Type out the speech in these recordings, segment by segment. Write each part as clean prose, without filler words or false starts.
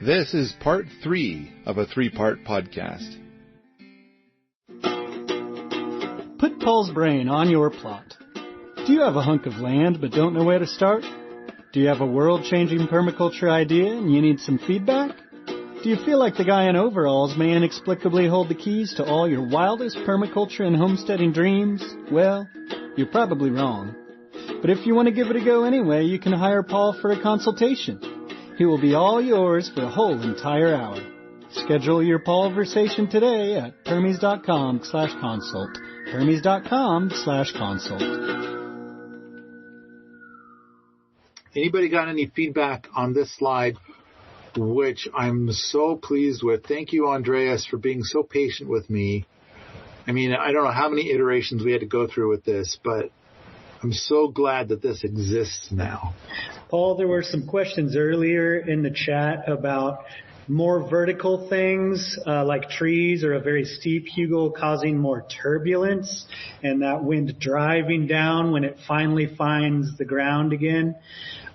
This is part 3 of a 3-part podcast. Put Paul's brain on your plot. Do you have a hunk of land but don't know where to start? Do you have a world-changing permaculture idea and you need some feedback? Do you feel like the guy in overalls may inexplicably hold the keys to all your wildest permaculture and homesteading dreams? Well, you're probably wrong. But if you want to give it a go anyway, you can hire Paul for a consultation. He will be all yours for a whole entire hour. Schedule your Paulversation today at permies.com/consult. permies.com/consult. Anybody got any feedback on this slide, which I'm so pleased with? Thank you, Andreas, for being so patient with me. I mean, I don't know how many iterations we had to go through with this, but I'm so glad that this exists now. Paul, there were some questions earlier in the chat about more vertical things like trees or a very steep hugel causing more turbulence and that wind driving down when it finally finds the ground again.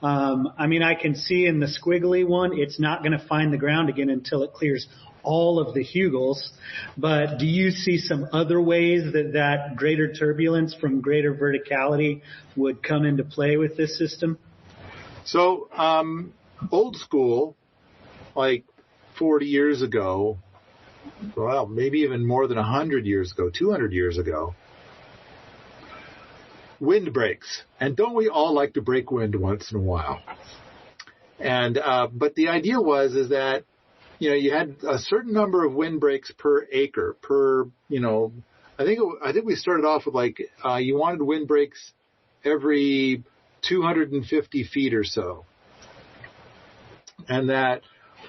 I can see in the squiggly one, it's not going to find the ground again until it clears all of the hugels. But do you see some other ways that greater turbulence from greater verticality would come into play with this system? So, old school, like 40 years ago, well, maybe even more than 100 years ago, 200 years ago, windbreaks. And don't we all like to break wind once in a while? And, but the idea is that, you had a certain number of windbreaks per acre, I think we started off with you wanted windbreaks every 250 feet or so. And that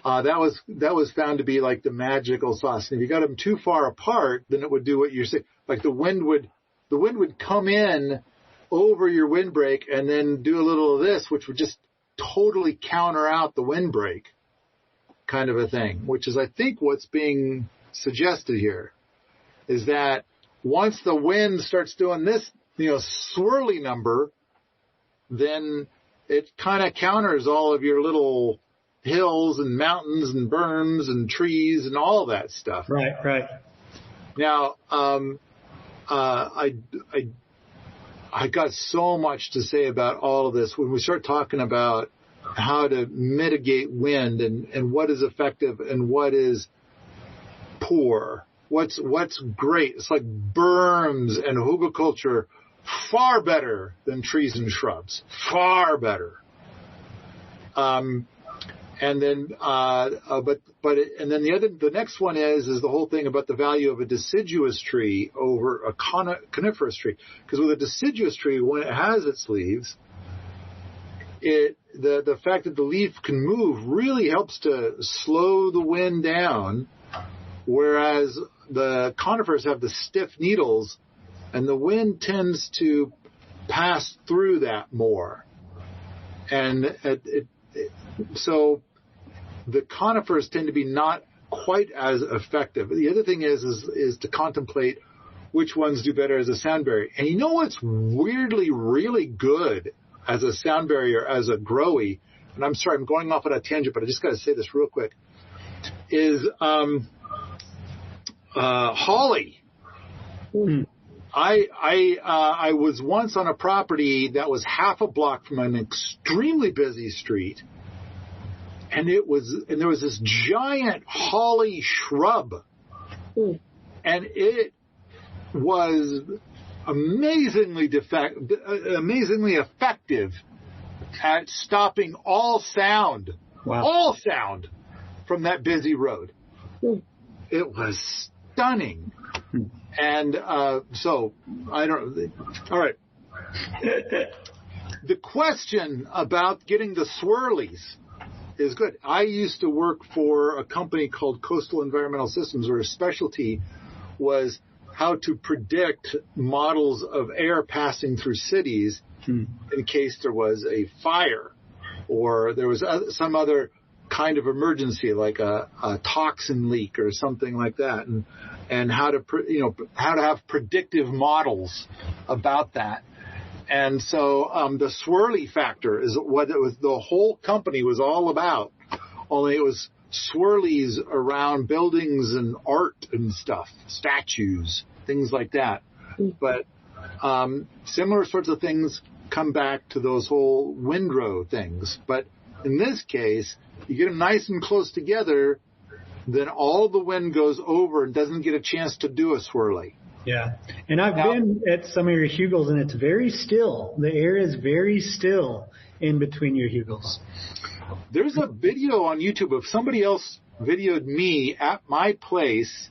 was found to be like the magical sauce. And if you got them too far apart, then it would do what you're saying. Like the wind would come in over your windbreak and then do a little of this, which would just totally counter out the windbreak kind of a thing, which is, I think, what's being suggested here is that once the wind starts doing this, swirly number, then it kind of counters all of your little hills and mountains and berms and trees and all that stuff. Right. Now, I got so much to say about all of this when we start talking about how to mitigate wind and what is effective and what is poor. What's great. It's like berms and hugelkultur, far better than trees and shrubs. Far better. And then the next one is the whole thing about the value of a deciduous tree over a coniferous tree. Because with a deciduous tree, when it has its leaves, the fact that the leaf can move really helps to slow the wind down, whereas the conifers have the stiff needles, and the wind tends to pass through that more. And so the conifers tend to be not quite as effective. The other thing is to contemplate which ones do better as a sound barrier. And you know what's weirdly really good as a sound barrier, as a growy, and I'm sorry, I'm going off on a tangent, but I just got to say this real quick, is holly. Mm. I was once on a property that was half a block from an extremely busy street, and there was this giant holly shrub, and it was amazingly effective at stopping all sound, from that busy road. It was stunning. And so I don't. All right. The question about getting the swirlies is good. I used to work for a company called Coastal Environmental Systems, where a specialty was how to predict models of air passing through cities in case there was a fire or there was some other kind of emergency, like a toxin leak or something like that, and how to have predictive models about that. And so the swirly factor is what the whole company was all about. Only it was swirlies around buildings and art and stuff, statues, things like that. But similar sorts of things come back to those whole windrow things. But in this case, you get them nice and close together, then all the wind goes over and doesn't get a chance to do a swirly. Yeah. And I've been at some of your hugels, and it's very still. The air is very still in between your hugels. There's a video on YouTube of somebody else videoed me at my place.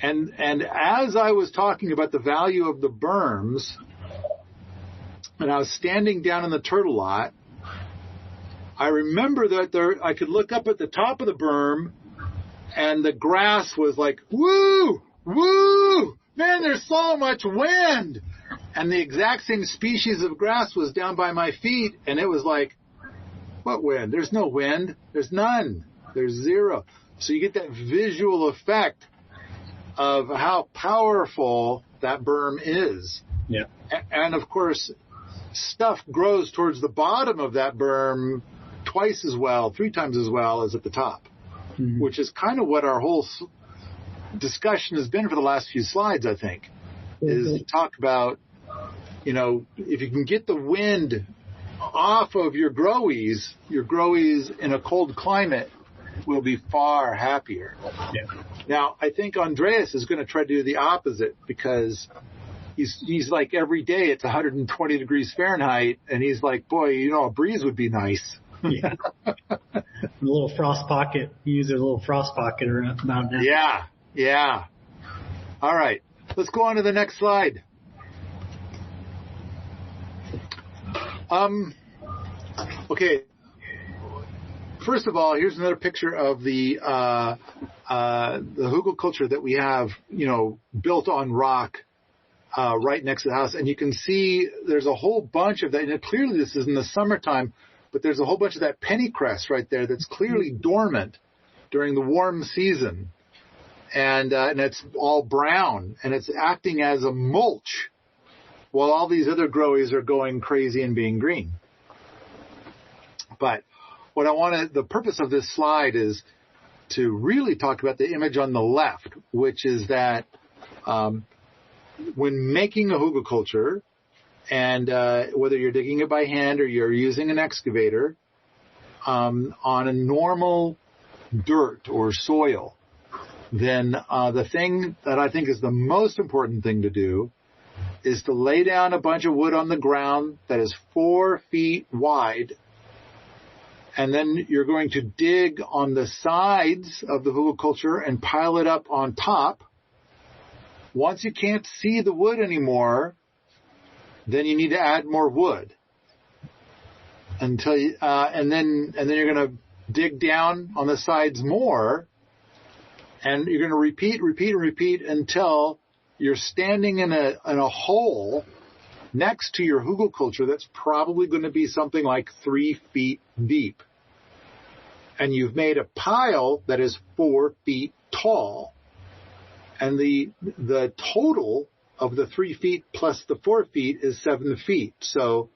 And as I was talking about the value of the berms, and I was standing down in the turtle lot, I remember that I could look up at the top of the berm, and the grass was like, woo, woo, man, there's so much wind. And the exact same species of grass was down by my feet, and it was like, what wind? There's no wind. There's none. There's zero. So you get that visual effect of how powerful that berm is. Yeah. And of course, stuff grows towards the bottom of that berm twice as well, 3 times as well as at the top, which is kind of what our whole discussion has been for the last few slides, I think, is to talk about, if you can get the wind off of your growies in a cold climate will be far happier. Yeah. Now, I think Andreas is going to try to do the opposite, because he's like, every day it's 120 degrees Fahrenheit, and he's like, boy, a breeze would be nice. Yeah. A little frost pocket. You use a little frost pocket around now. Yeah. Yeah. All right. Let's go on to the next slide. Okay. First of all, here's another picture of the Hugelkultur that we have, built on rock right next to the house. And you can see there's a whole bunch of that. And clearly this is in the summertime, but there's a whole bunch of that pennycress right there that's clearly dormant during the warm season. And it's all brown, and it's acting as a mulch while all these other growies are going crazy and being green. But the purpose of this slide is to really talk about the image on the left, which is that when making a hugelkultur, and whether you're digging it by hand or you're using an excavator, on a normal dirt or soil, then the thing that I think is the most important thing to do is to lay down a bunch of wood on the ground that is 4 feet wide. And then you're going to dig on the sides of the hugelkultur and pile it up on top. Once you can't see the wood anymore, then you need to add more wood. And then you're going to dig down on the sides more. And you're going to repeat until you're standing in a hole next to your hugelkultur that's probably going to be something like 3 feet deep. And you've made a pile that is 4 feet tall. And the total of the 3 feet plus the 4 feet is 7 feet. So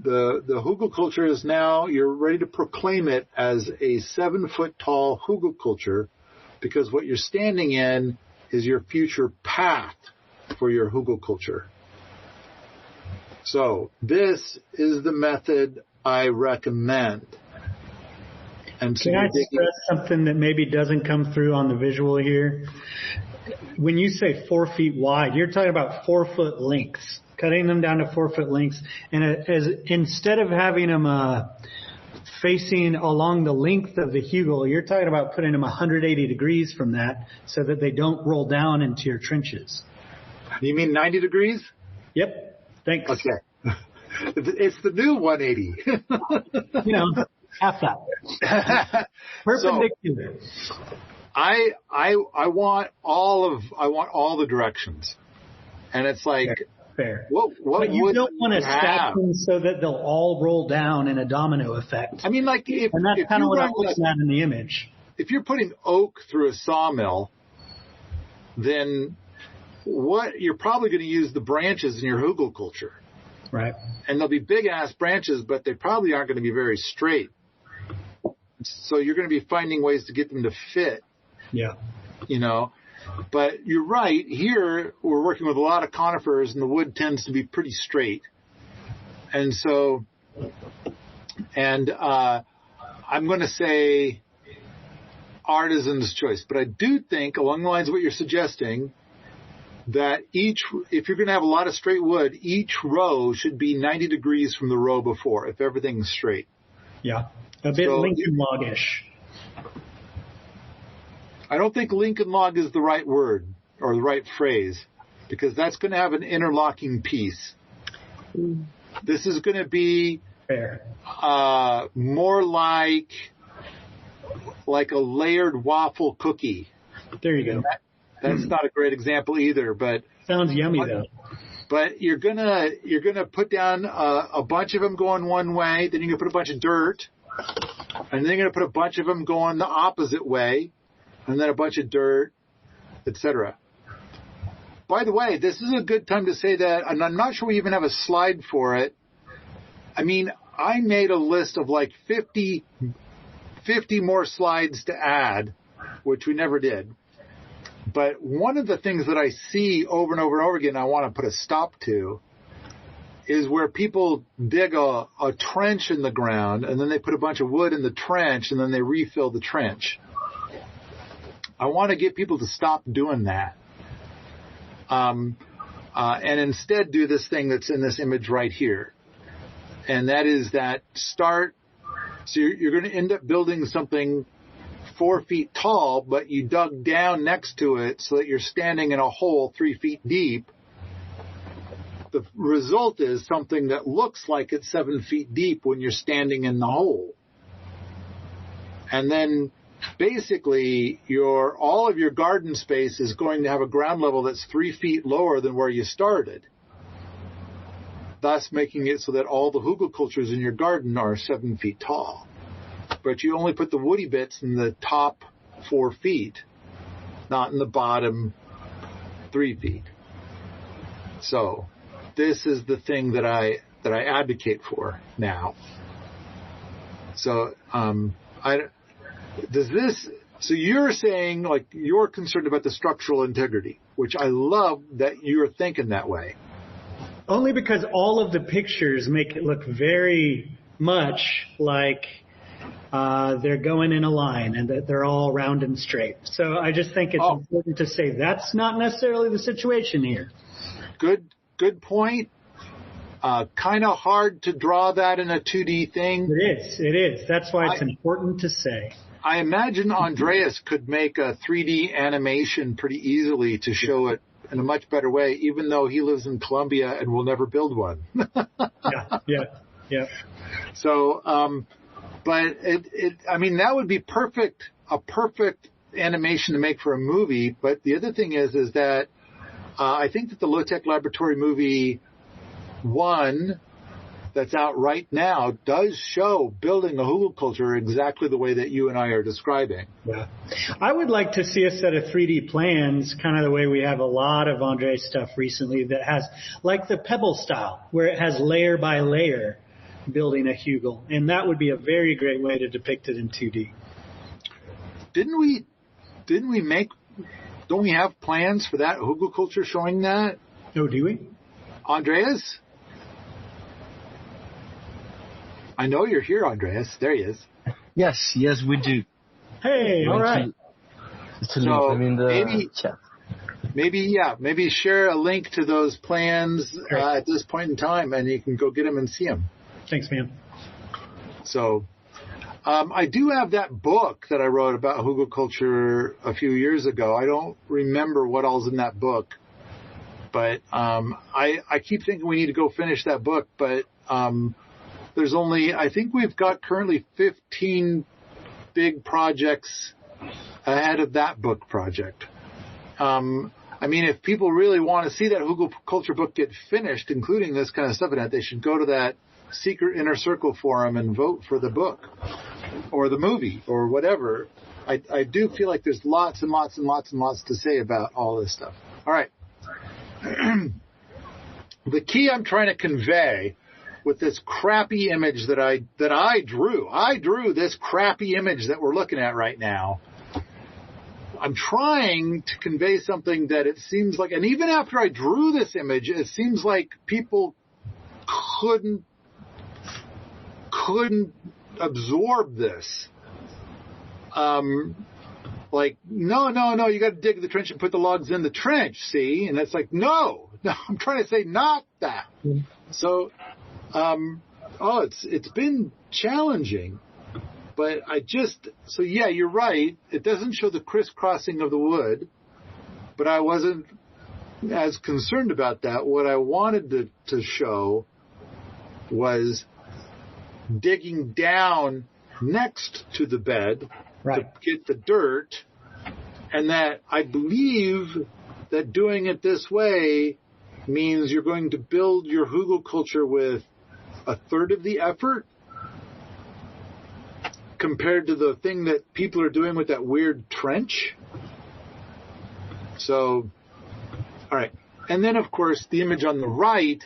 the hugelkultur is now, you're ready to proclaim it as a 7-foot tall hugelkultur, because what you're standing in is your future path for your hugelkultur. So this is the method I recommend. And so can I stress something that maybe doesn't come through on the visual here? When you say 4 feet wide, you're talking about 4 foot lengths, cutting them down to 4 foot lengths. And instead of having them facing along the length of the hugel, you're talking about putting them 180 degrees from that so that they don't roll down into your trenches. You mean 90 degrees? Yep. Thanks. Okay. It's the new 180. Half that. Perpendicular. So, I want all the directions, and it's like fair. What but you don't want to stack them so that they'll all roll down in a domino effect. I mean, like and that's kind of what I'm looking at in the image. If you're putting oak through a sawmill, then you're probably going to use the branches in your hugelkultur, right? And they'll be big ass branches, but they probably aren't going to be very straight. So you're going to be finding ways to get them to fit. Yeah. But you're right. Here, we're working with a lot of conifers, and the wood tends to be pretty straight. And so, I'm going to say artisan's choice. But I do think, along the lines of what you're suggesting, that if you're going to have a lot of straight wood, each row should be 90 degrees from the row before, if everything's straight. Yeah. A bit Lincoln log-ish. I don't think Lincoln log is the right word or the right phrase, because that's going to have an interlocking piece. This is going to be fair. More like a layered waffle cookie. There you go. That's not a great example either, but sounds yummy though. But you're gonna put down a bunch of them going one way, then you're gonna put a bunch of dirt, and then you're gonna put a bunch of them going the opposite way, and then a bunch of dirt, etc. By the way, this is a good time to say that, and I'm not sure we even have a slide for it. I mean, I made a list of like 50 more slides to add, which we never did. But one of the things that I see over and over and over again, I want to put a stop to, is where people dig a trench in the ground, and then they put a bunch of wood in the trench, and then they refill the trench. I want to get people to stop doing that. And instead do this thing that's in this image right here. And that is that so you're going to end up building something 4 feet tall, but you dug down next to it so that you're standing in a hole 3 feet deep. The result is something that looks like it's 7 feet deep when you're standing in the hole. And then basically all of your garden space is going to have a ground level that's 3 feet lower than where you started, thus making it so that all the hugelkulturs in your garden are 7 feet tall. But you only put the woody bits in the top 4 feet, not in the bottom 3 feet. So this is the thing that I advocate for now. So so you're saying, like, you're concerned about the structural integrity, which I love that you're thinking that way. Only because all of the pictures make it look very much like they're going in a line and that they're all round and straight. So I just think it's important to say that's not necessarily the situation here. Good point. Kind of hard to draw that in a 2D thing. It is. That's why it's important to say. I imagine Andreas could make a 3D animation pretty easily to show it in a much better way, even though he lives in Colombia and will never build one. Yeah. So, but that would be a perfect animation to make for a movie. But the other thing is that I think that the Low Tech Laboratory movie 1 that's out right now does show building a hugelkultur exactly the way that you and I are describing. Yeah. I would like to see a set of 3D plans, kind of the way we have a lot of Andre's stuff recently that has, like the Pebble style, where it has layer by layer building a hugel. And that would be a very great way to depict it in 2D. Don't we have plans for that hugelkultur showing that? Oh, do we? Andreas? I know you're here, Andreas. There he is. Yes, we do. Hey, all right. So maybe share a link to those plans at this point in time, and you can go get them and see them. Thanks, man. So I do have that book that I wrote about hugelkultur a few years ago. I don't remember what all's in that book, but I keep thinking we need to go finish that book, but there's I think we've got currently 15 big projects ahead of that book project. If people really want to see that hugelkultur book get finished, including this kind of stuff in it, they should go to that secret inner circle forum and vote for the book or the movie or whatever. I do feel like there's lots and lots and lots and lots to say about all this stuff. All right. The key I'm trying to convey with this crappy image that I drew. I drew this crappy image that we're looking at right now. I'm trying to convey something that it seems like, and even after I drew this image, it seems like people couldn't absorb this. Like, no, you got to dig the trench and put the logs in the trench, see? And it's like, no, I'm trying to say not that. So, it's been challenging, but so yeah, you're right. It doesn't show the crisscrossing of the wood, but I wasn't as concerned about that. What I wanted to show was digging down next to the bed to get the dirt, and that I believe that doing it this way means you're going to build your hugelkultur with a third of the effort compared to the thing that people are doing with that weird trench. So, all right. And then, of course, the image on the right,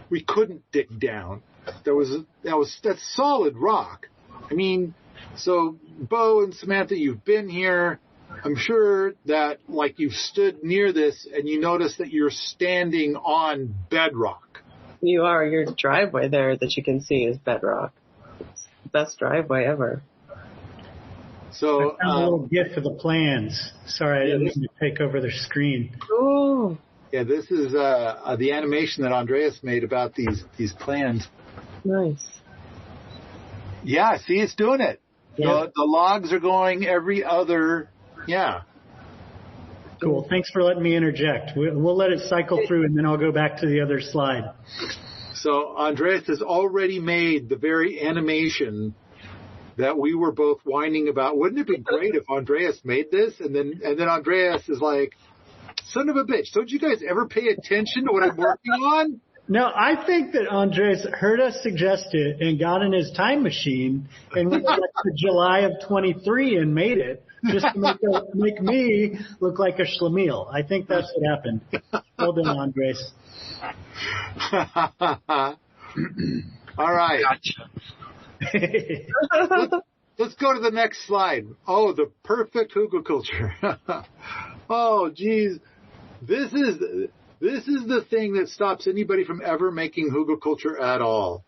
we couldn't dig down. That's solid rock. I mean, so Beau and Samantha, you've been here. I'm sure that you've stood near this and you notice that you're standing on bedrock. You are. Your driveway there that you can see is bedrock. It's the best driveway ever. So I found a little GIF of the plans. Sorry, I didn't mean to take over their screen. Oh. Yeah, this is the animation that Andreas made about these plans. Nice. Yeah, see, it's doing it. Yeah. The logs are going every other. Yeah. Cool. Thanks for letting me interject. We'll let it cycle through, and then I'll go back to the other slide. So Andreas has already made the very animation that we were both whining about. Wouldn't it be great if Andreas made this? And then Andreas is like, son of a bitch, don't you guys ever pay attention to what I'm working on? No, I think that Andres heard us suggest it and got in his time machine and went back to July of 23 and made it just to make me look like a schlemiel. I think that's what happened. Well done, Andres. All right. Gotcha. Let's go to the next slide. Oh, the perfect hugelkultur. Oh, geez. This is the thing that stops anybody from ever making hugelkultur at all.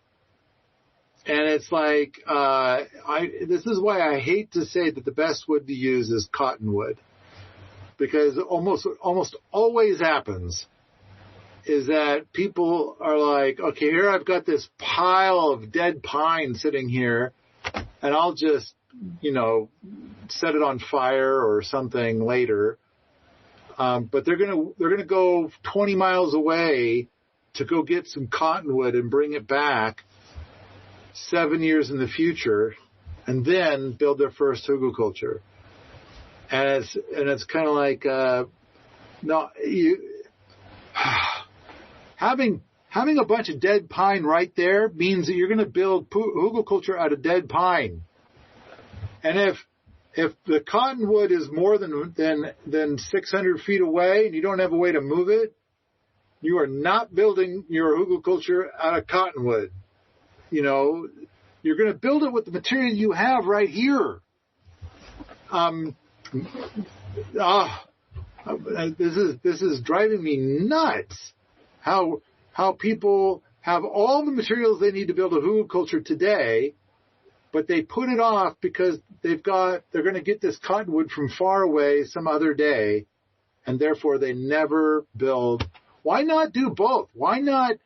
And it's like, this is why I hate to say that the best wood to use is cottonwood. Because almost always happens is that people are like, okay, here I've got this pile of dead pine sitting here, and I'll just, set it on fire or something later. But they're gonna go 20 miles away to go get some cottonwood and bring it back 7 years in the future, and then build their first hugelkultur. And it's kind of like having a bunch of dead pine right there means that you're going to build hugelkultur out of dead pine. And if the cottonwood is more than 600 feet away and you don't have a way to move it, you are not building your hugelkultur out of cottonwood. You're going to build it with the material you have right here. This is driving me nuts. How people have all the materials they need to build a hugelkultur today, but they put it off because they're going to get this cottonwood from far away some other day, and therefore they never build. Why not do both? Why not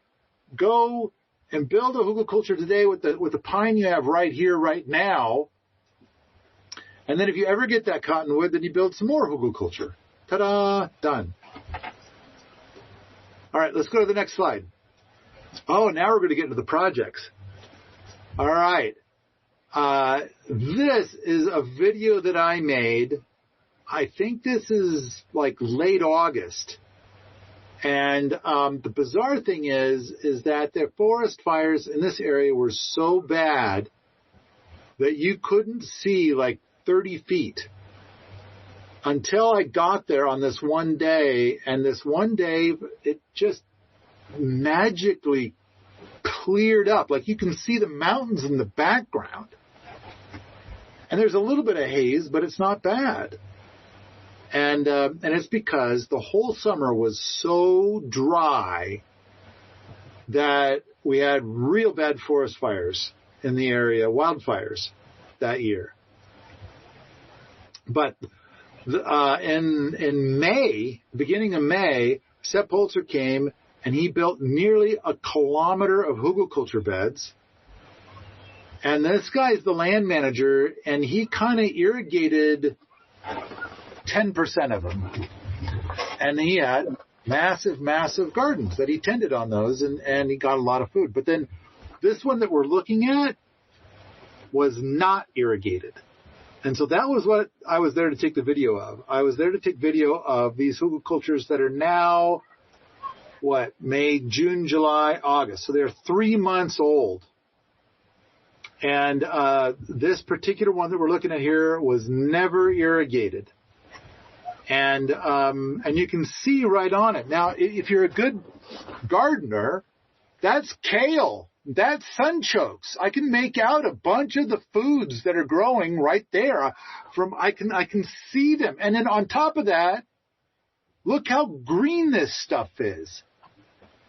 go and build a hugelkultur today with the pine you have right here, right now, and then if you ever get that cottonwood, then you build some more hugelkultur. Ta-da! Done. All right, let's go to the next slide. Oh, now we're going to get into the projects. All right. This is a video that I made. I think this is like late August. And the bizarre thing is that the forest fires in this area were so bad that you couldn't see like 30 feet until I got there on this one day. And this one day, it just magically cleared up. Like you can see the mountains in the background. And there's a little bit of haze, but it's not bad. And it's because the whole summer was so dry that we had real bad forest fires in the area, wildfires that year. But in May, beginning of May, Sepp Holzer came and he built nearly a kilometer of hugelkultur beds. And this guy's the land manager, and he kind of irrigated 10% of them. And he had massive, massive gardens that he tended on those, and he got a lot of food. But then this one that we're looking at was not irrigated. And so that was what I was there to take the video of. I was there to take video of these hugelkulturs that are now, May, June, July, August. So they're 3 months old. And this particular one that we're looking at here was never irrigated. And you can see right on it. Now, if you're a good gardener, that's kale. That's sunchokes. I can make out a bunch of the foods that are growing right there. I can see them. And then on top of that, look how green this stuff is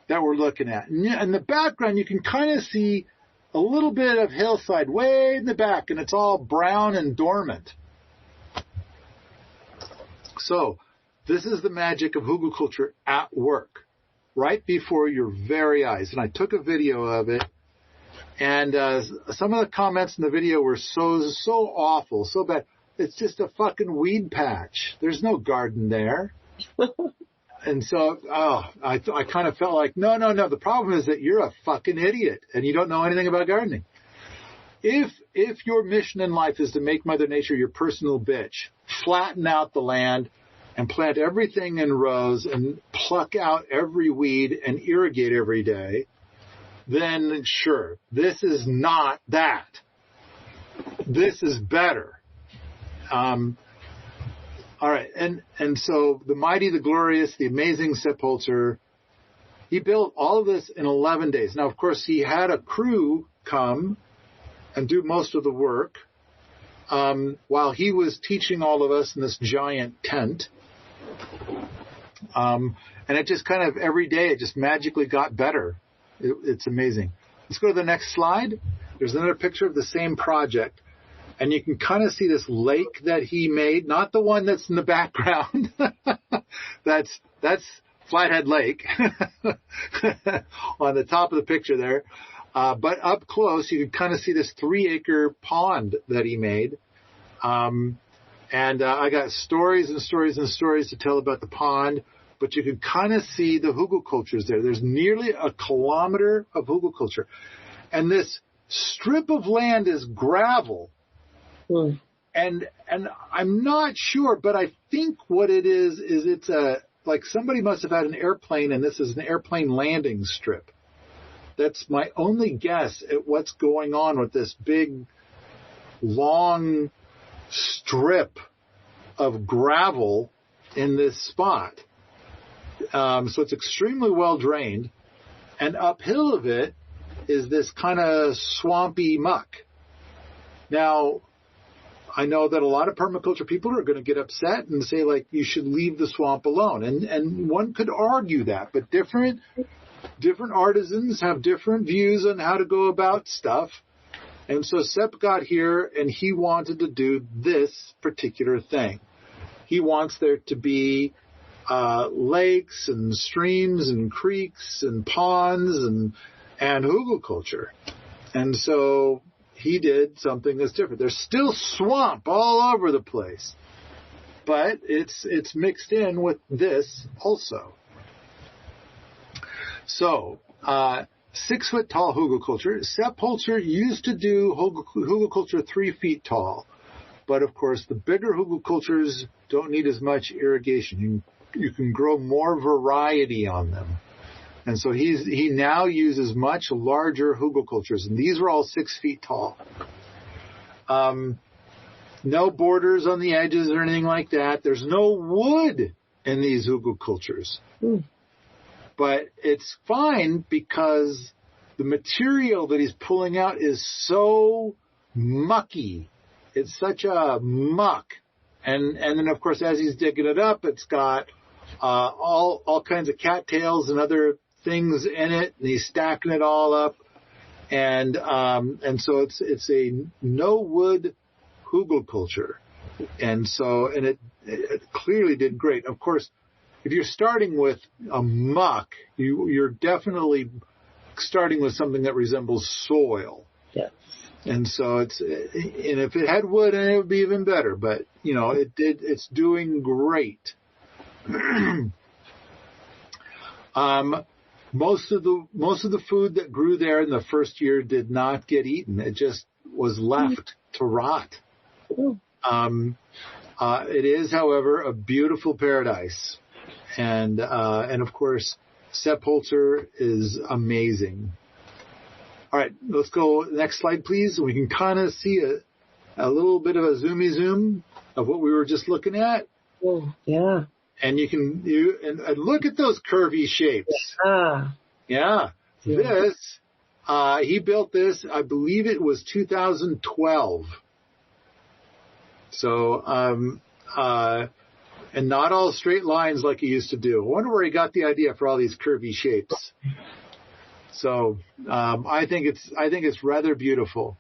that we're looking at. In the background, you can kind of see a little bit of hillside way in the back, and it's all brown and dormant. So this is the magic of hugelkultur at work, right before your very eyes. And I took a video of it, and some of the comments in the video were so awful, so bad. It's just a fucking weed patch. There's no garden there. And so, I kind of felt like, no. The problem is that you're a fucking idiot and you don't know anything about gardening. If your mission in life is to make Mother Nature your personal bitch, flatten out the land and plant everything in rows and pluck out every weed and irrigate every day, then sure, this is not that. This is better. All right, and so the mighty, the glorious, the amazing Sepp Holzer, he built all of this in 11 days. Now, of course, he had a crew come and do most of the work while he was teaching all of us in this giant tent. And it just kind of, every day, it just magically got better. It's amazing. Let's go to the next slide. There's another picture of the same project. And you can kind of see this lake that he made, not the one that's in the background. That's Flathead Lake on the top of the picture there. But up close, you can kind of see this 3-acre pond that he made. And I got stories and stories and stories to tell about the pond, but you can kind of see the hugelkulturs there. There's nearly a kilometer of hugelkultur. And this strip of land is gravel. And I'm not sure, but I think what it is it's like somebody must have had an airplane, and this is an airplane landing strip. That's my only guess at what's going on with this big, long strip of gravel in this spot. So it's extremely well drained, and uphill of it is this kind of swampy muck. Now, I know that a lot of permaculture people are going to get upset and say, like, you should leave the swamp alone. And one could argue that, but different artisans have different views on how to go about stuff. And so Sepp got here and he wanted to do this particular thing. He wants there to be lakes and streams and creeks and ponds and hugelkultur. And so he did something that's different. There's still swamp all over the place, but it's mixed in with this also. So, 6 foot tall hugelkultur. Sepp Holzer used to do hugelkultur 3 feet tall, but of course the bigger hugelkulturs don't need as much irrigation. You can grow more variety on them. And so he now uses much larger hugelkulturs, and these are all 6 feet tall. No borders on the edges or anything like that. There's no wood in these hugelkulturs. But it's fine because the material that he's pulling out is so mucky. It's such a muck. And then, of course, as he's digging it up, it's got all kinds of cattails and other things in it, and he's stacking it all up. And so it's a no wood hugelkultur. And it clearly did great. Of course, if you're starting with a muck, you're definitely starting with something that resembles soil. Yes. And so and if it had wood in it, it would be even better. But it's doing great. Most of the food that grew there in the first year did not get eaten. It just was left to rot. It is, however, a beautiful paradise, and of course, Sepulcher is amazing. All right, let's go next slide, please. We can kind of see a little bit of a zoomy zoom of what we were just looking at. Oh, yeah. And and look at those curvy shapes. Yeah. This, he built this, I believe it was 2012. So, and not all straight lines like he used to do. I wonder where he got the idea for all these curvy shapes. So, I think it's rather beautiful.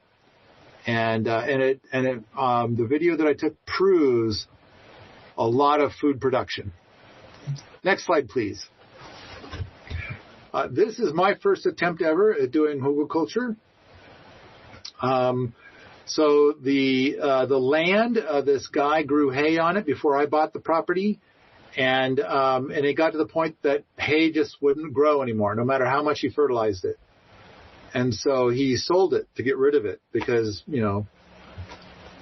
And the video that I took proves a lot of food production. Next slide, please. This is my first attempt ever at doing hugelkultur. So the land, this guy grew hay on it before I bought the property, and it got to the point that hay just wouldn't grow anymore, no matter how much he fertilized it. And so he sold it to get rid of it because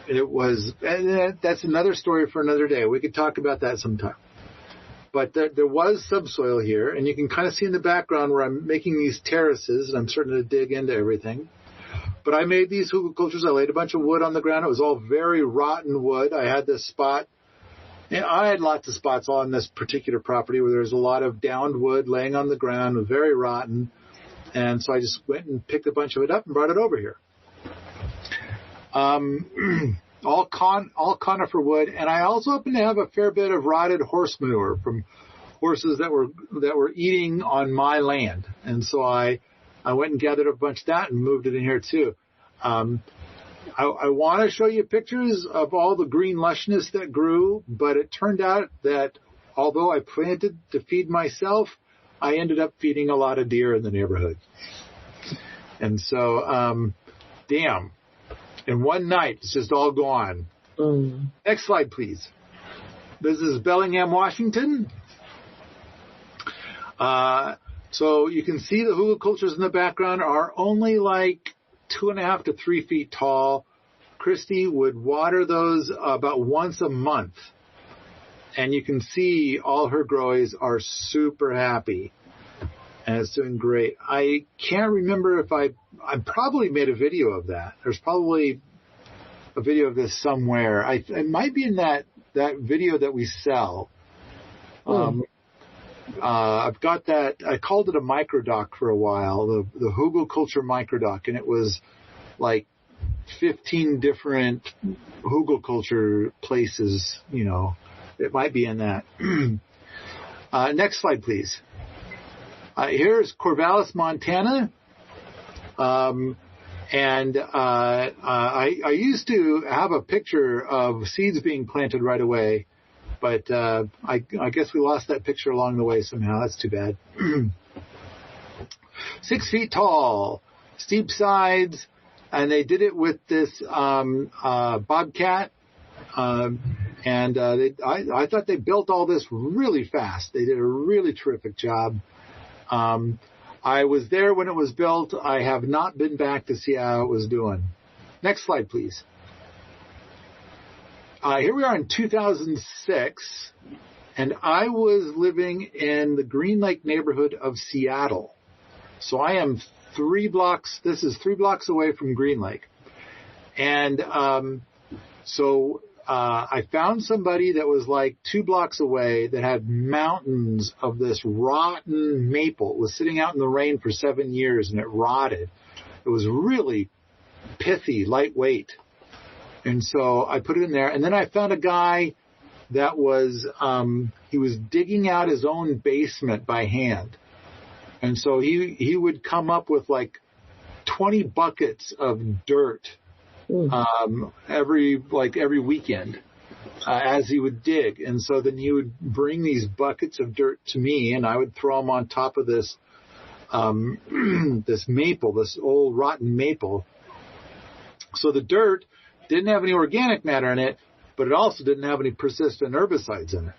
it was. And that's another story for another day. We could talk about that sometime. But there was subsoil here, and you can kind of see in the background where I'm making these terraces, and I'm starting to dig into everything. But I made these hugelkulturs. I laid a bunch of wood on the ground. It was all very rotten wood. I had this spot. And I had lots of spots on this particular property where there's a lot of downed wood laying on the ground, very rotten. And so I just went and picked a bunch of it up and brought it over here. All conifer wood, and I also happen to have a fair bit of rotted horse manure from horses that were eating on my land, and so I went and gathered a bunch of that and moved it in here too. I want to show you pictures of all the green lushness that grew, but it turned out that although I planted to feed myself, I ended up feeding a lot of deer in the neighborhood, and so damn. In one night, it's just all gone. Next slide, please. This is Bellingham, Washington. So you can see the hugelkulturs in the background are only like 2.5 to 3 feet tall. Christy would water those about once a month. And you can see all her growies are super happy. And it's doing great. I can't remember if I probably made a video of that. There's probably a video of this somewhere. It might be in that video that we sell. I've got that. I called it a microdoc for a while, the Hugelkultur microdoc, and it was like 15 different Hugelkultur places. It might be in that. Next slide, please. Here's Corvallis, Montana. And I used to have a picture of seeds being planted right away, but I guess we lost that picture along the way somehow. That's too bad. 6 feet tall, steep sides, and they did it with this bobcat. And I thought they built all this really fast. They did a really terrific job. I was there when it was built. I have not been back to see how it was doing. Next slide, please. Here we are in 2006, and I was living in the Green Lake neighborhood of Seattle. So I am 3 blocks. This is 3 blocks away from Green Lake. And so I found somebody that was like 2 blocks away that had mountains of this rotten maple. It was sitting out in the rain for 7 years and it rotted. It was really pithy, lightweight. And so I put it in there. And then I found a guy that was, he was digging out his own basement by hand. And so he would come up with like 20 buckets of dirt every weekend as he would dig. And so then he would bring these buckets of dirt to me, and I would throw them on top of this this maple, this old rotten maple. So the dirt didn't have any organic matter in it, but it also didn't have any persistent herbicides in it.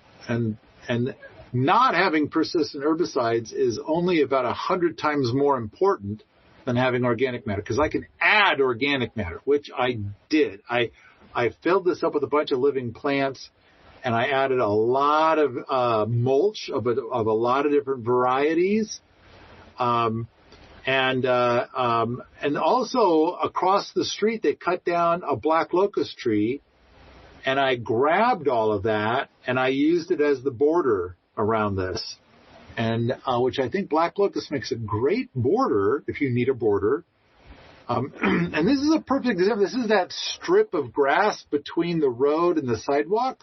And not having persistent herbicides is only about 100 times more important than having organic matter, because I can add organic matter, which I did. I filled this up with a bunch of living plants, and I added a lot of mulch of a lot of different varieties. And also across the street, they cut down a black locust tree, and I grabbed all of that and I used it as the border around this. And, which I think black locust makes a great border if you need a border. And this is a perfect example. This is that strip of grass between the road and the sidewalk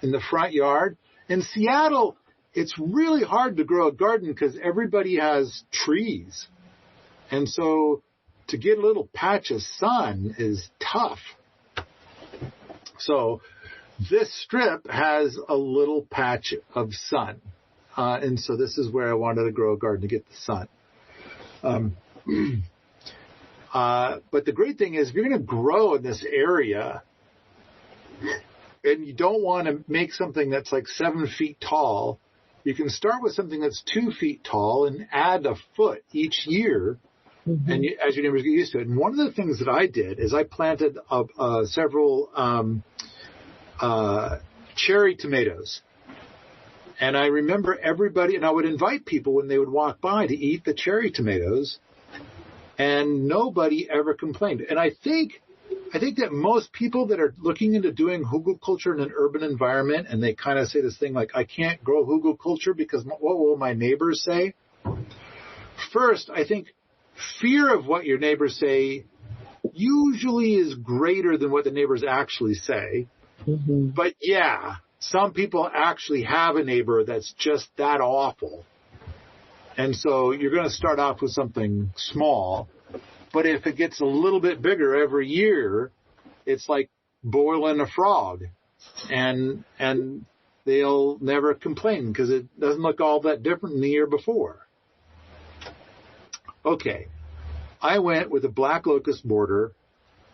in the front yard. In Seattle, it's really hard to grow a garden because everybody has trees. And so to get a little patch of sun is tough. So this strip has a little patch of sun. And so this is where I wanted to grow a garden to get the sun. But the great thing is if you're going to grow in this area and you don't want to make something that's like 7 feet tall, you can start with something that's 2 feet tall and add a foot each year. Mm-hmm. And as your neighbors get used to it. And one of the things that I did is I planted several cherry tomatoes. And I remember everybody, and I would invite people when they would walk by to eat the cherry tomatoes, and nobody ever complained. And I think that most people that are looking into doing hugelkultur in an urban environment, and they kind of say this thing like, I can't grow hugelkultur because what will my neighbors say? First, I think fear of what your neighbors say usually is greater than what the neighbors actually say. Mm-hmm. But yeah, some people actually have a neighbor that's just that awful. And so you're going to start off with something small. But if it gets a little bit bigger every year, it's like boiling a frog. And they'll never complain because it doesn't look all that different than the year before. Okay. I went with a black locust border.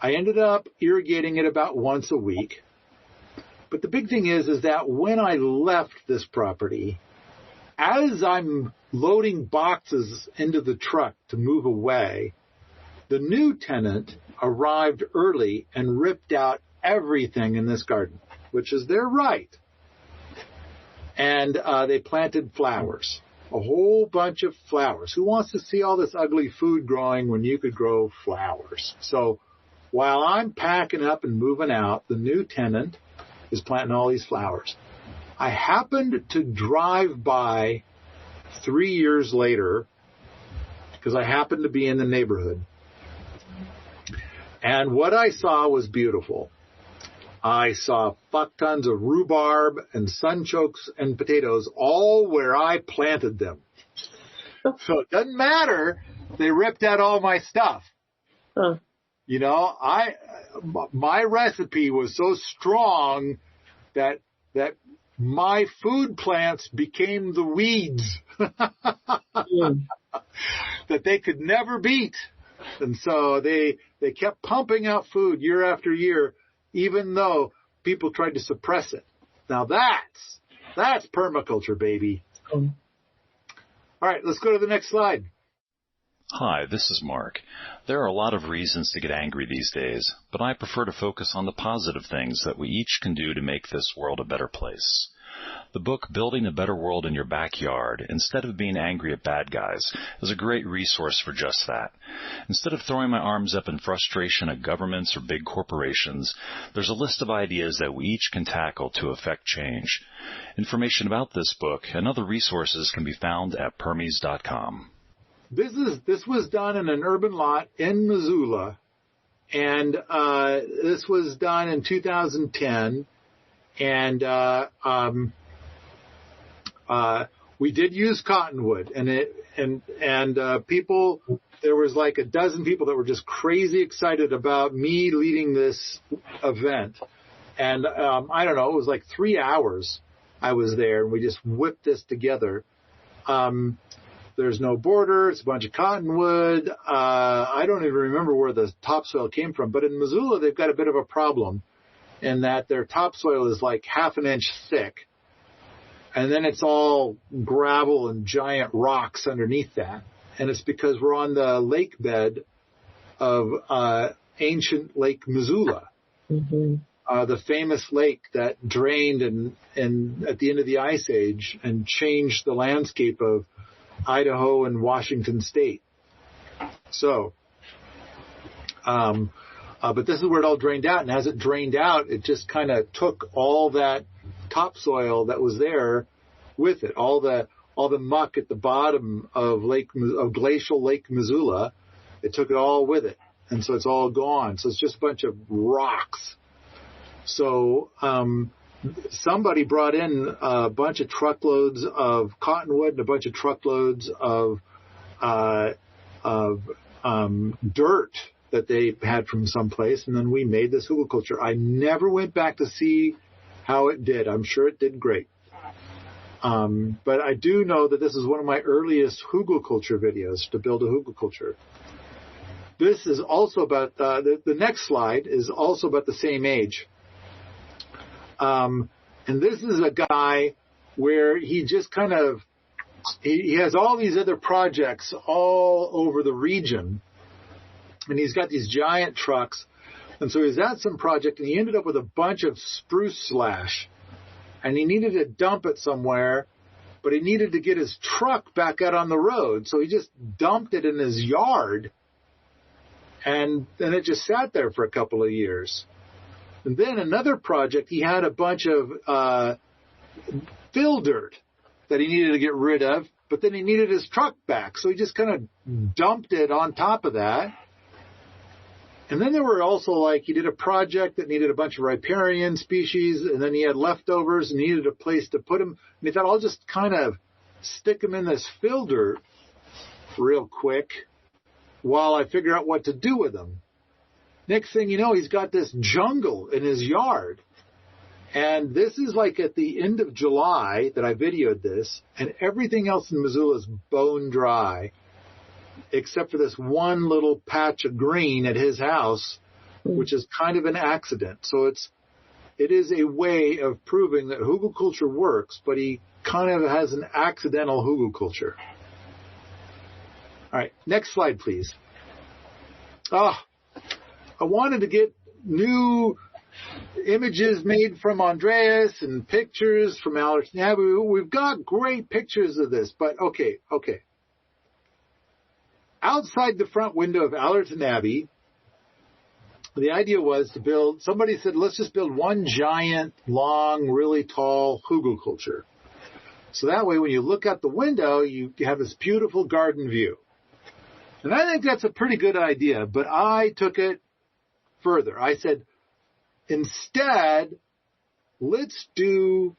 I ended up irrigating it about once a week. But the big thing is that when I left this property, as I'm loading boxes into the truck to move away, the new tenant arrived early and ripped out everything in this garden, which is their right. And they planted flowers, a whole bunch of flowers. Who wants to see all this ugly food growing when you could grow flowers? So while I'm packing up and moving out, the new tenant is planting all these flowers. I happened to drive by 3 years later because I happened to be in the neighborhood. And what I saw was beautiful. I saw fuck tons of rhubarb and sunchokes and potatoes all where I planted them. So it doesn't matter. They ripped out all my stuff. Huh. You know, my recipe was so strong that my food plants became the weeds that they could never beat. And so they kept pumping out food year after year, even though people tried to suppress it. Now that's permaculture, baby. All right, let's go to the next slide. Hi, this is Mark. There are a lot of reasons to get angry these days, but I prefer to focus on the positive things that we each can do to make this world a better place. The book Building a Better World in Your Backyard, Instead of Being Angry at Bad Guys, is a great resource for just that. Instead of throwing my arms up in frustration at governments or big corporations, there's a list of ideas that we each can tackle to affect change. Information about this book and other resources can be found at permies.com. This was done in an urban lot in Missoula, and this was done in 2010. And we did use cottonwood, and people. There was like a dozen people that were just crazy excited about me leading this event, and I don't know, it was like 3 hours I was there, and we just whipped this together. There's no border. It's a bunch of cottonwood. I don't even remember where the topsoil came from. But in Missoula, they've got a bit of a problem in that their topsoil is like half an inch thick. And then it's all gravel and giant rocks underneath that. And it's because we're on the lake bed of ancient Lake Missoula. Mm-hmm. The famous lake that drained at the end of the Ice Age and changed the landscape of Idaho and Washington State. So, but this is where it all drained out. And as it drained out, it just kind of took all that topsoil that was there with it, all the muck at the bottom of glacial Lake Missoula. It took it all with it. And so it's all gone. So it's just a bunch of rocks. So, somebody brought in a bunch of truckloads of cottonwood and a bunch of truckloads of dirt that they had from someplace, and then we made this hugelkultur. I never went back to see how it did. I'm sure it did great. But I do know that this is one of my earliest hugelkultur videos, to build a hugelkultur. This is also about, the next slide is also about the same age. And this is a guy where he just kind of, he has all these other projects all over the region. And he's got these giant trucks. And so he's at some project and he ended up with a bunch of spruce slash. And he needed to dump it somewhere, but he needed to get his truck back out on the road. So he just dumped it in his yard. And then it just sat there for a couple of years. And then another project, he had a bunch of fill dirt that he needed to get rid of, but then he needed his truck back. So he just kind of dumped it on top of that. And then there were also he did a project that needed a bunch of riparian species, and then he had leftovers and needed a place to put them. And he thought, I'll just kind of stick them in this fill dirt real quick while I figure out what to do with them. Next thing you know, he's got this jungle in his yard. And this is at the end of July that I videoed this, and everything else in Missoula is bone dry, except for this one little patch of green at his house, which is kind of an accident. So it is a way of proving that hugelkultur works, but he kind of has an accidental hugelkultur. All right, next slide, please. I wanted to get new images made from Andreas and pictures from Allerton Abbey. We've got great pictures of this, but okay. Outside the front window of Allerton Abbey, the idea was to build, somebody said, let's just build one giant, long, really tall hugelkultur. So that way when you look out the window, you have this beautiful garden view. And I think that's a pretty good idea, but I took it further. I said, instead, let's do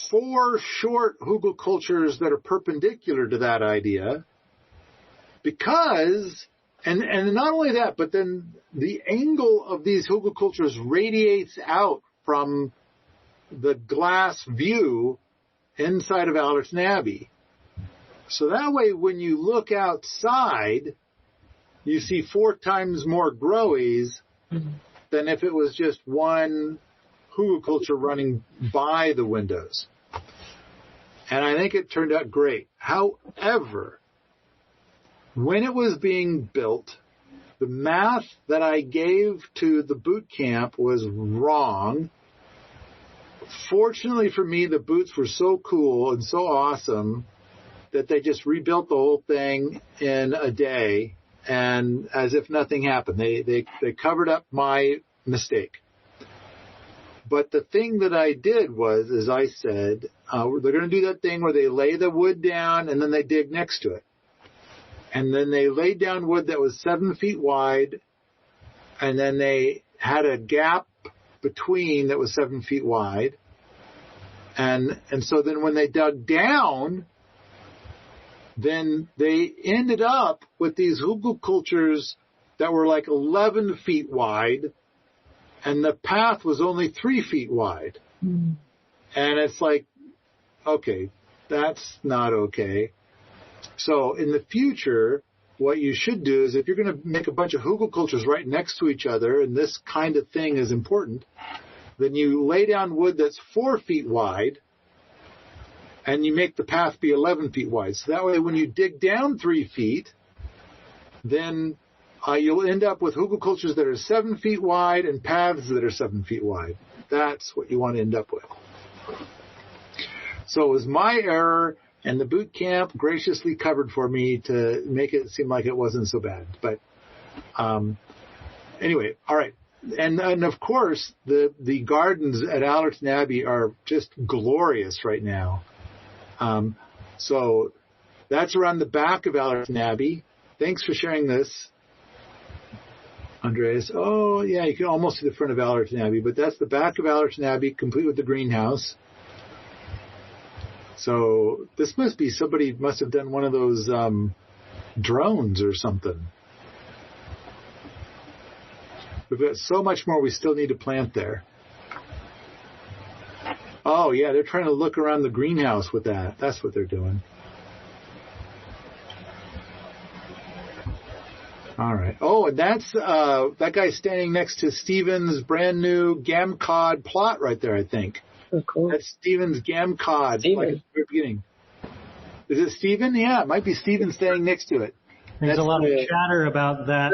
4 short hugelkulturs that are perpendicular to that idea, because, and not only that, but then the angle of these hugelkulturs radiates out from the glass view inside of Allerton Abbey. So that way, when you look outside, you see 4 times more growies than if it was just one hugelkultur running by the windows. And I think it turned out great. However, when it was being built, the math that I gave to the boot camp was wrong fortunately for me, the boots were so cool and so awesome that they just rebuilt the whole thing in a day, and as if nothing happened. They covered up my mistake. But the thing that I did was, as I said, they're going to do that thing where they lay the wood down and then they dig next to it. And then they laid down wood that was 7 feet wide, and then they had a gap between that was 7 feet wide. And so then when they dug down, then they ended up with these hugelkulturs that were like 11 feet wide, and the path was only 3 feet wide. Mm. And it's like, okay, that's not okay. So in the future, what you should do is, if you're going to make a bunch of hugelkulturs right next to each other, and this kind of thing is important, then you lay down wood that's 4 feet wide, and you make the path be 11 feet wide. So that way, when you dig down 3 feet, then you'll end up with hugelkulturs that are 7 feet wide and paths that are 7 feet wide. That's what you want to end up with. So it was my error, and the boot camp graciously covered for me to make it seem like it wasn't so bad. But anyway, all right. And of course, the gardens at Allerton Abbey are just glorious right now. So that's around the back of Allerton Abbey. Thanks for sharing this, Andreas. Oh, yeah, you can almost see the front of Allerton Abbey, but that's the back of Allerton Abbey, complete with the greenhouse. So this must be, somebody must have done one of those drones or something. We've got so much more we still need to plant there. Oh, yeah, they're trying to look around the greenhouse with that. That's what they're doing. All right. Oh, and that's that guy standing next to Stephen's brand new Gamcod plot right there, I think. Oh, cool. That's Stephen's Gamcod. Like at the very beginning. Is it Stephen? Yeah, it might be Stephen standing next to it. There's a lot of chatter about that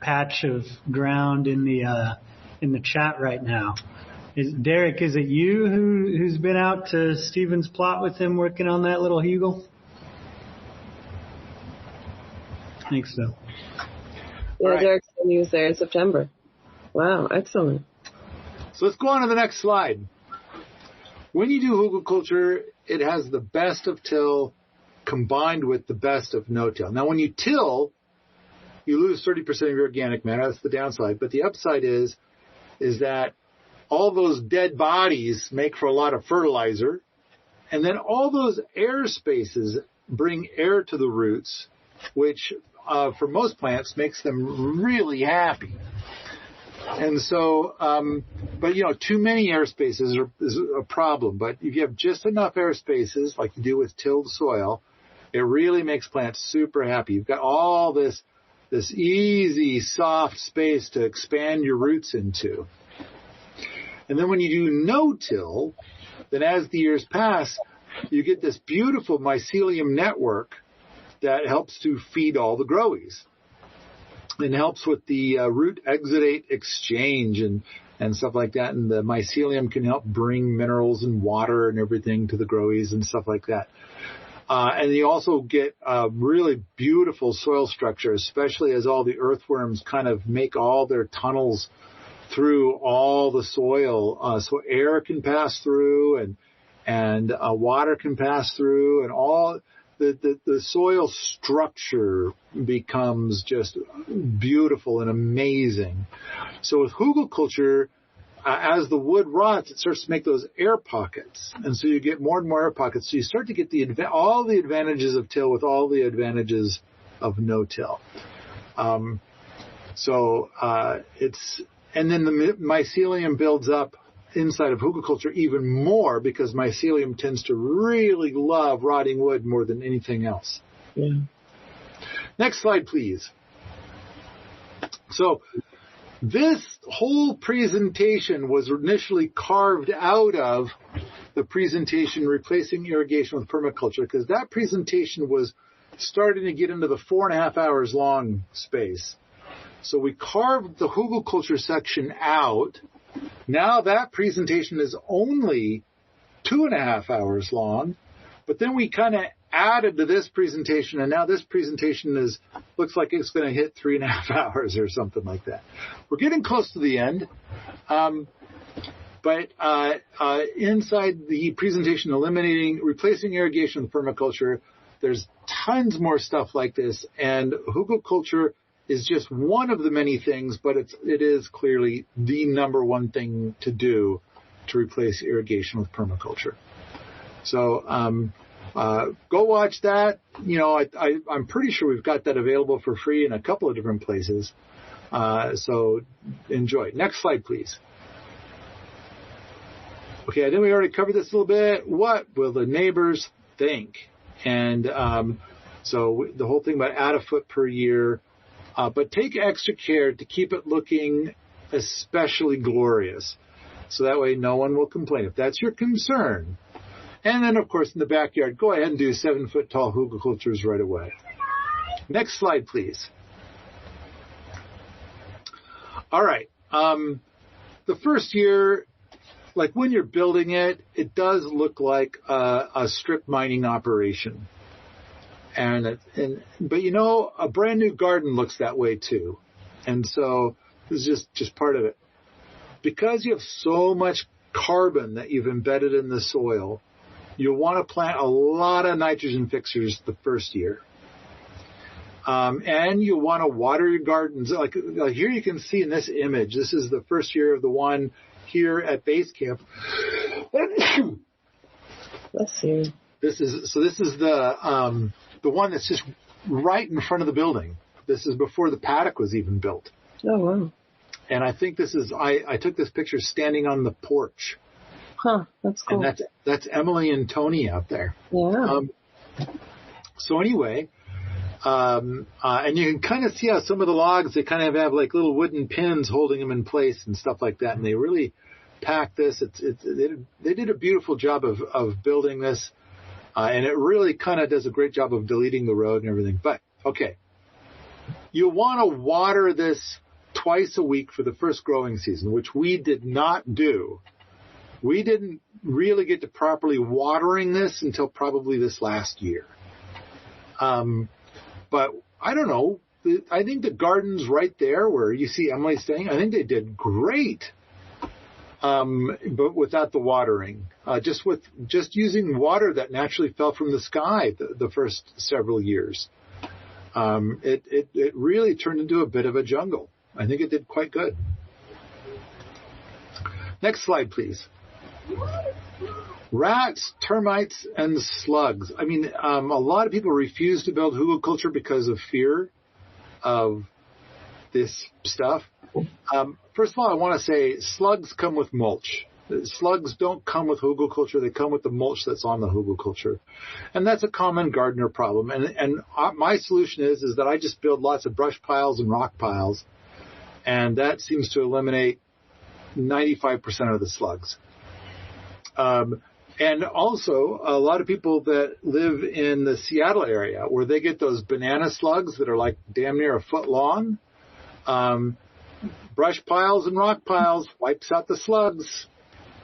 patch of ground in the chat right now. Derek, is it you who's been out to Stephen's plot with him working on that little hugel? I think so. Yeah, right. Derek said he was there in September. Wow, excellent. So let's go on to the next slide. When you do hugelkultur, it has the best of till combined with the best of no-till. Now, when you till, you lose 30% of your organic matter. That's the downside. But the upside is that all those dead bodies make for a lot of fertilizer. And then all those air spaces bring air to the roots, which for most plants makes them really happy. And so, but too many air spaces is a problem. But if you have just enough air spaces, like you do with tilled soil, it really makes plants super happy. You've got all this easy, soft space to expand your roots into. And then when you do no-till, then as the years pass, you get this beautiful mycelium network that helps to feed all the growies. It helps with the root exudate exchange and stuff like that. And the mycelium can help bring minerals and water and everything to the growies and stuff like that. And you also get really beautiful soil structure, especially as all the earthworms kind of make all their tunnels through all the soil. So air can pass through and water can pass through, and all the soil structure becomes just beautiful and amazing. So with hugelkultur, as the wood rots, it starts to make those air pockets. And so you get more and more air pockets. So you start to get all the advantages of till with all the advantages of no-till. And then the mycelium builds up inside of hugelkultur even more, because mycelium tends to really love rotting wood more than anything else. Yeah. Next slide, please. So this whole presentation was initially carved out of the presentation Replacing Irrigation with Permaculture, because that presentation was starting to get into the 4.5 hours long space. So we carved the hugelkultur section out Now that presentation is only 2.5 hours long, but then we kind of added to this presentation, and now this presentation looks like it's going to hit 3.5 hours or something like that. We're getting close to the end. But inside the presentation, replacing irrigation with permaculture, there's tons more stuff like this. And hugelkultur is just one of the many things, but it is clearly the number one thing to do to replace irrigation with permaculture. So go watch that. I'm pretty sure we've got that available for free in a couple of different places. So enjoy. Next slide, please. Okay, I think we already covered this a little bit. What will the neighbors think? And so the whole thing about add a foot per year, but take extra care to keep it looking especially glorious. So that way no one will complain if that's your concern. And then, of course, in the backyard, go ahead and do 7-foot tall hugelkulturs right away. Next slide, please. All right. The first year, like when you're building it, it does look like a strip mining operation. But a brand new garden looks that way too. And so this is just part of it. Because you have so much carbon that you've embedded in the soil, you'll want to plant a lot of nitrogen fixers the first year. And you want to water your gardens. Like here you can see in this image, this is the first year of the one here at base camp. Let's see. This is the one that's just right in front of the building. This is before the paddock was even built. Oh, wow. And I think I took this picture standing on the porch. Huh, that's cool. And that's Emily and Tony out there. Yeah. So anyway, and you can kind of see how some of the logs, they kind of have like little wooden pins holding them in place and stuff like that. And they really pack this. They did a beautiful job of building this. And it really kind of does a great job of deleting the road and everything. But, okay. You want to water this twice a week for the first growing season, which we did not do. We didn't really get to properly watering this until probably this last year. But I don't know. I think the gardens right there where you see Emily staying, I think they did great. But without the watering, just using water that naturally fell from the sky the first several years, it really turned into a bit of a jungle. I think it did quite good. Next slide, please. Rats, termites, and slugs. I mean, a lot of people refuse to build hugelkultur because of fear of this stuff. First of all, I want to say slugs come with mulch. Slugs don't come with hugelkultur. They come with the mulch that's on the hugelkultur. And that's a common gardener problem. And my solution is that I just build lots of brush piles and rock piles. And that seems to eliminate 95% of the slugs. And also, a lot of people that live in the Seattle area where they get those banana slugs that are like damn near a foot long, brush piles and rock piles wipes out the slugs.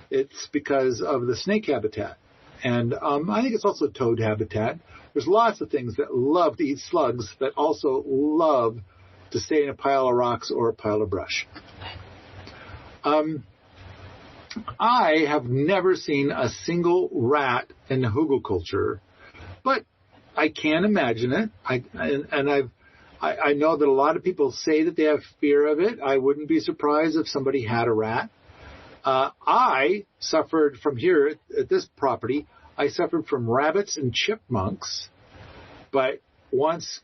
It's because of the snake habitat. And I think it's also toad habitat. There's lots of things that love to eat slugs that also love to stay in a pile of rocks or a pile of brush. I have never seen a single rat in hugelkultur, but I can imagine it. I know that a lot of people say that they have fear of it. I wouldn't be surprised if somebody had a rat. I suffered from here at this property. I suffered from rabbits and chipmunks, but once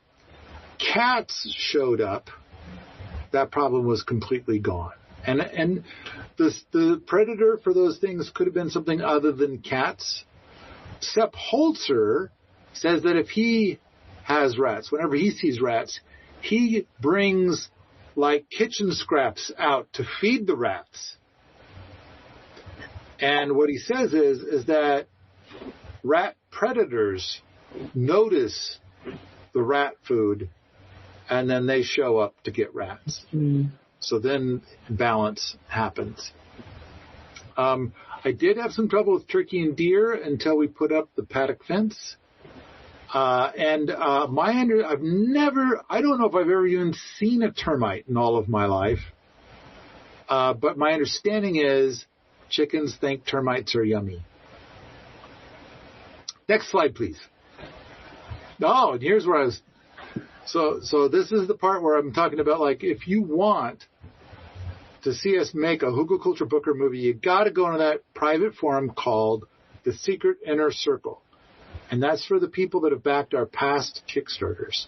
cats showed up, that problem was completely gone. And the predator for those things could have been something other than cats. Sepp Holzer says that if he has rats, whenever he sees rats, he brings like kitchen scraps out to feed the rats. And what he says is that rat predators notice the rat food and then they show up to get rats. Mm. So then balance happens. I did have some trouble with turkey and deer until we put up the paddock fence. I don't know if I've ever even seen a termite in all of my life. But my understanding is chickens think termites are yummy. Next slide, please. Oh, and here's where I was. So this is the part where I'm talking about, like, if you want to see us make a Hugelkultur book or movie, you got to go into that private forum called The Secret Inner Circle. And that's for the people that have backed our past Kickstarters.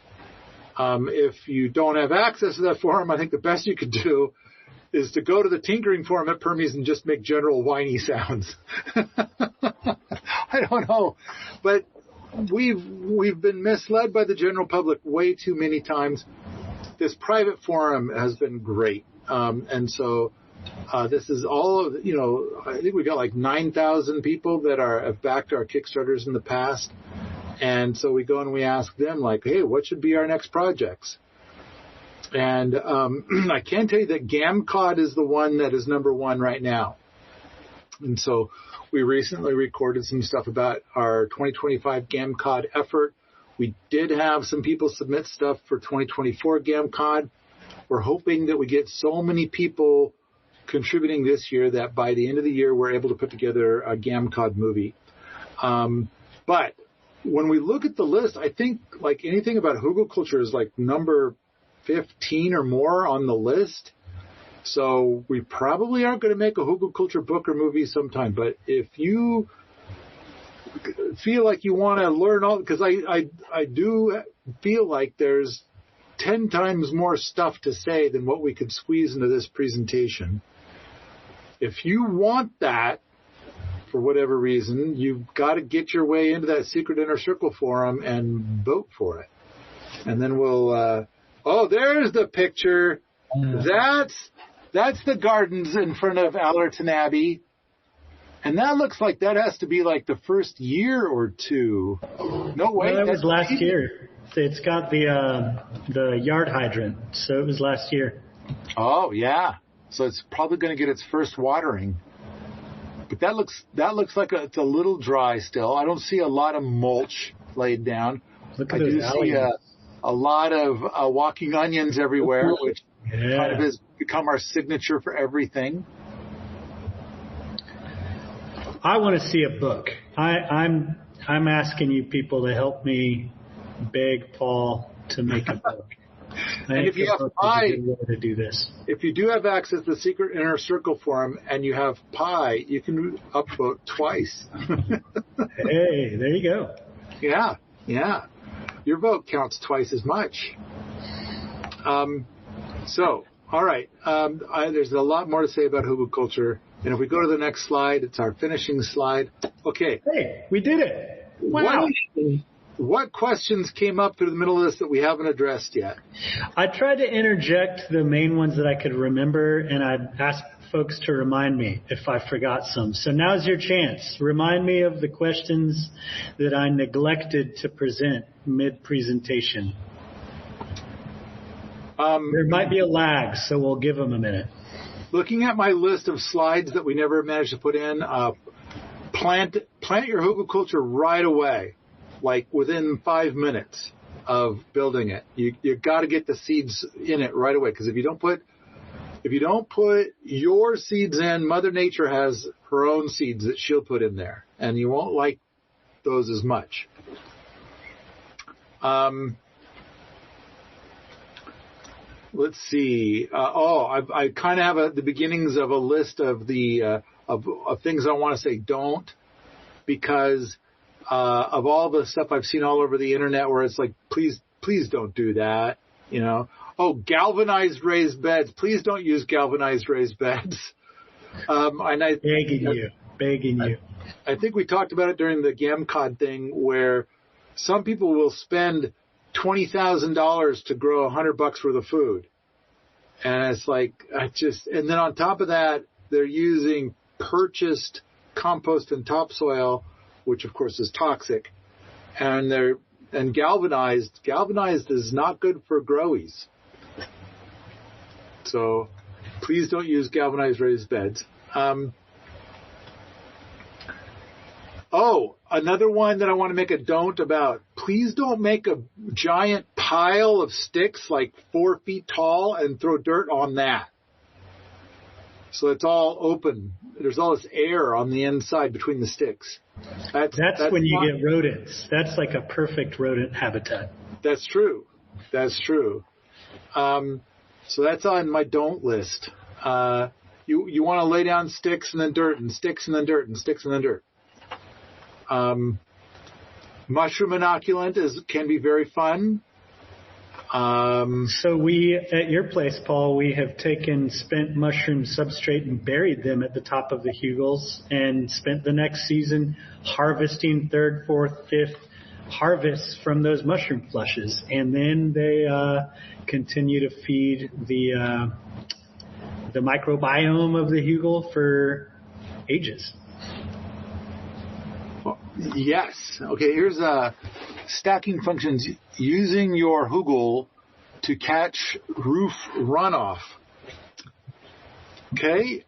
If you don't have access to that forum, I think the best you could do is to go to the tinkering forum at Permies and just make general whiny sounds. I don't know. But we've been misled by the general public way too many times. This private forum has been great. And so this is all of, I think we got like 9,000 people that have backed our Kickstarters in the past. And so we go and we ask them, like, hey, what should be our next projects? And I can tell you that GamCod is the one that is number one right now. And so we recently recorded some stuff about our 2025 GamCod effort. We did have some people submit stuff for 2024 GamCod. We're hoping that we get so many people contributing this year that by the end of the year, we're able to put together a GamCod movie. But when we look at the list, I think like anything about Hugelkultur is like number 15 or more on the list. So we probably aren't going to make a Hugelkultur book or movie sometime. But if you feel like you want to learn all, because I do feel like there's 10 times more stuff to say than what we could squeeze into this presentation. If you want that, for whatever reason, you've got to get your way into that Secret Inner Circle forum and vote for it. And then we'll, there's the picture. That's the gardens in front of Allerton Abbey. And that looks like that has to be like the first year or two. No way. That was last year. It's got the yard hydrant, so it was last year. Oh, yeah. So it's probably going to get its first watering. But that looks like it's a little dry still. I don't see a lot of mulch laid down. Look at I those do see a lot of walking onions everywhere, which kind of has become our signature for everything. I want to see a book. I'm asking you people to help me beg Paul to make a book. And if you have pie, to do this. If you do have access to the Secret Inner Circle forum and you have pie, you can upvote twice. Hey, there you go. Yeah. Your vote counts twice as much. So, all right. There's a lot more to say about Hugelkultur. And if we go to the next slide, it's our finishing slide. Okay. Hey, we did it. Wow. What questions came up through the middle of this that we haven't addressed yet? I tried to interject the main ones that I could remember, and I'd ask folks to remind me if I forgot some. So now's your chance. Remind me of the questions that I neglected to present mid-presentation. There might be a lag, so we'll give them a minute. Looking at my list of slides that we never managed to put in, plant your Hugelkultur right away. Like within 5 minutes of building it, you got to get the seeds in it right away. Because if you don't put your seeds in, Mother Nature has her own seeds that she'll put in there, and you won't like those as much. Let's see. I kind of have the beginnings of a list of the of things I want to say don't, because. Of all the stuff I've seen all over the internet where it's like, please don't do that. Galvanized raised beds. Please don't use galvanized raised beds. Begging you. I think we talked about it during the GamCod thing where some people will spend $20,000 to grow $100 worth of food. And it's like, and then on top of that, they're using purchased compost and topsoil, which of course is toxic, and galvanized is not good for growies. So please don't use galvanized raised beds. Oh, another one that I want to make a don't about. Please don't make a giant pile of sticks like 4 feet tall and throw dirt on that. So it's all open. There's all this air on the inside between the sticks. That's when you get rodents. That's like a perfect rodent habitat. That's true. So that's on my don't list. You want to lay down sticks and then dirt and sticks and then dirt and sticks and then dirt. Mushroom inoculant can be very fun. So we, at your place, Paul, we have taken spent mushroom substrate and buried them at the top of the hugels and spent the next season harvesting 3rd, 4th, 5th harvests from those mushroom flushes. And then they continue to feed the microbiome of the hugel for ages. Yes. Okay, here's stacking functions using your hugel to catch roof runoff. Okay.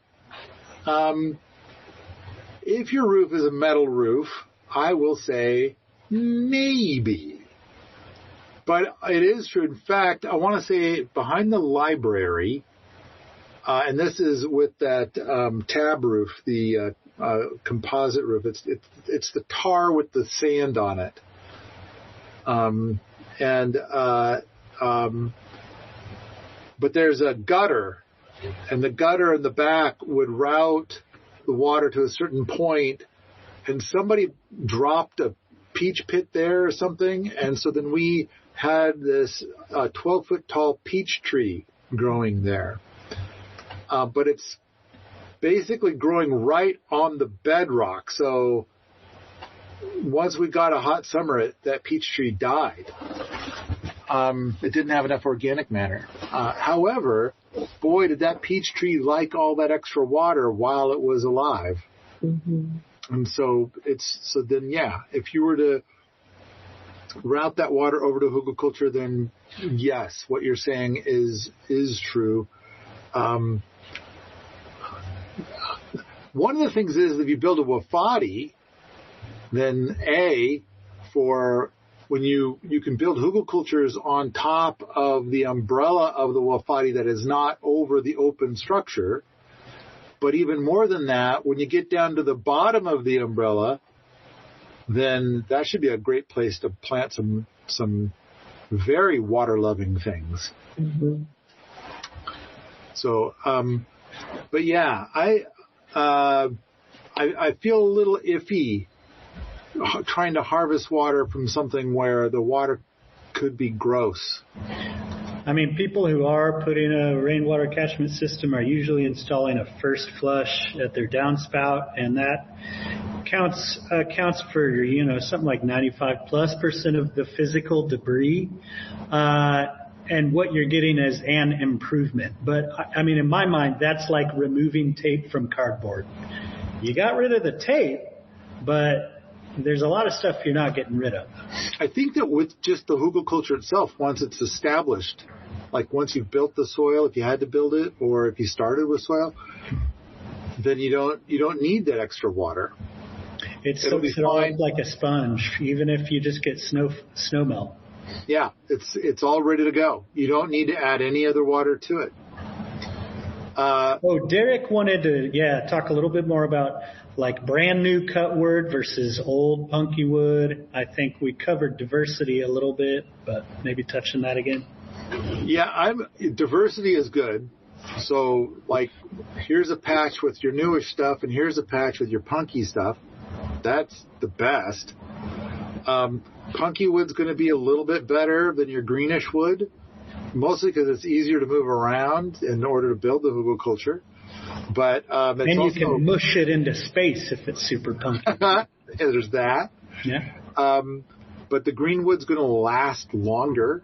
If your roof is a metal roof, I will say maybe. But it is true. In fact, I want to say behind the library, and this is with that tab roof, the composite roof. It's the tar with the sand on it. But there's a gutter, and the gutter in the back would route the water to a certain point, and somebody dropped a peach pit there or something, and so then we had this 12-foot tall peach tree growing there. But it's basically growing right on the bedrock. So once we got a hot summer, that peach tree died. It didn't have enough organic matter. However, boy, did that peach tree like all that extra water while it was alive. Mm-hmm. And so if you were to route that water over to hugelkultur, then yes, what you're saying is true. One of the things is if you build a wafadi, then for when you can build hugelkulturs on top of the umbrella of the wafadi that is not over the open structure. But even more than that, when you get down to the bottom of the umbrella, then that should be a great place to plant some very water-loving things. Mm-hmm. So, but yeah, I feel a little iffy trying to harvest water from something where the water could be gross. I mean, people who are putting a rainwater catchment system are usually installing a first flush at their downspout, and that accounts for, something like 95+% of the physical debris. And what you're getting is an improvement. But, I mean, in my mind, that's like removing tape from cardboard. You got rid of the tape, but there's a lot of stuff you're not getting rid of. I think that with just the hugelkultur itself, once it's established, like once you've built the soil, if you had to build it, or if you started with soil, then you don't need that extra water. It soaks it all up like a sponge, even if you just get snow melt. Yeah, it's all ready to go. You don't need to add any other water to it. Derek wanted to, talk a little bit more about like brand new cut wood versus old punky wood. I think we covered diversity a little bit, but maybe touch on that again. Yeah, diversity is good. So like, here's a patch with your newish stuff, and here's a patch with your punky stuff. That's the best. Punky wood's going to be a little bit better than your greenish wood, mostly because it's easier to move around in order to build the hugelkultur. But it's and you can mush it into space if it's super punky. Yeah, there's that. Yeah. But the green wood's going to last longer,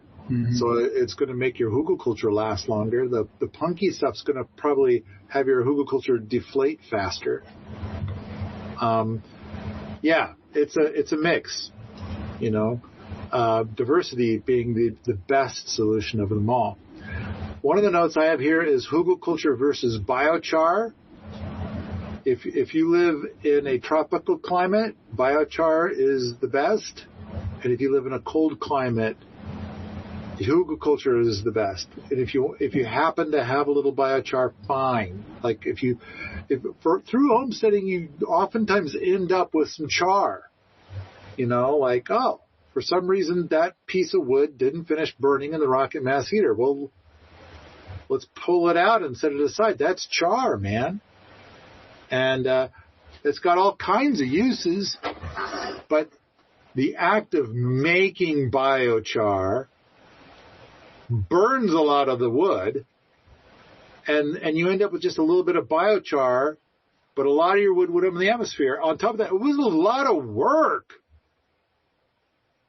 so it's going to make your hugelkultur last longer. The punky stuff's going to probably have your hugelkultur deflate faster. It's a mix. Diversity being the best solution of them all. One of the notes I have here is hugelkultur versus biochar. if you live in a tropical climate, biochar is the best. And if you live in a cold climate, hugelkultur is the best. And if you happen to have a little biochar, fine. Like through homesteading, you oftentimes end up with some char. Like, oh, for some reason that piece of wood didn't finish burning in the rocket mass heater. Well, let's pull it out and set it aside. That's char, man. And it's got all kinds of uses, but the act of making biochar burns a lot of the wood, and you end up with just a little bit of biochar, but a lot of your wood up in the atmosphere. On top of that, it was a lot of work.